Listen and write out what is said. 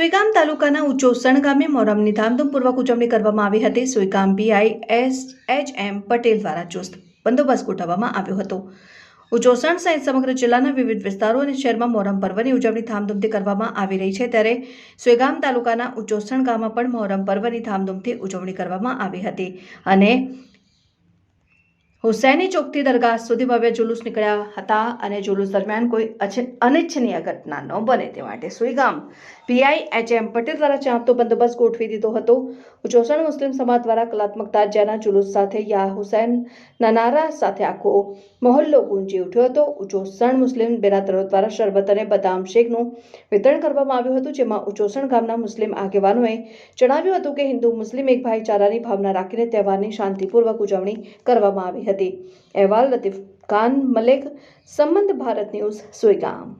સુઈગામ તાલુકાના ઉચોસણ ગામે મોહરમની ધામધૂમપૂર્વક ઉજવણી કરવામાં આવી હતી। સુઈગામ પીઆઈ એસ.એચ.એમ. પટેલ દ્વારા ચુસ્ત બંદોબસ્ત ગોઠવવામાં આવ્યો હતો। ઉચોસણ સહિત સમગ્ર જિલ્લાના વિવિધ વિસ્તારો અને શહેરમાં મોહરમ પર્વની ઉજવણી ધામધૂમથી કરવામાં આવી રહી છે, ત્યારે સુઈગામ તાલુકાના ઉચોસણ ગામમાં પણ મોહરમ પર્વની ધામધૂમથી ઉજવણી કરવામાં આવી હતી અને હુસૈની ચોકથી દરગાહ સુધી ભવ્ય જુલુસ નીકળ્યા હતા અને જુલુસ દરમિયાન કોઈ અનિચ્છનીય ઘટના ન બને તે માટે સુઈગામ પીઆઈ એચ.એમ. પટેલ દ્વારા ચાંપતો બંદોબસ્ત ગોઠવી દીધો હતો। ઉચોસણ મુસ્લિમ સમાજ દ્વારા કલાત્મક તાજિયાના જુલુસ સાથે યા હુસૈનના નારા સાથે આખો મહોલ્લો ગુંજી ઉઠ્યો હતો। ઉચોસણ મુસ્લિમ બિરાદરો દ્વારા શરબત અને બદામ શેકનું વિતરણ કરવામાં આવ્યું હતું, જેમાં ઉચોસણ ગામના મુસ્લિમ આગેવાનોએ જણાવ્યું હતું કે હિન્દુ મુસ્લિમ એક ભાઈચારાની ભાવના રાખીને તહેવારની શાંતિપૂર્વક ઉજવણી કરવામાં આવી હતી। અહેવાલ લતીફ ખાન મલેક, સંબંધ ભારત ન્યૂઝ, સુઈગામ।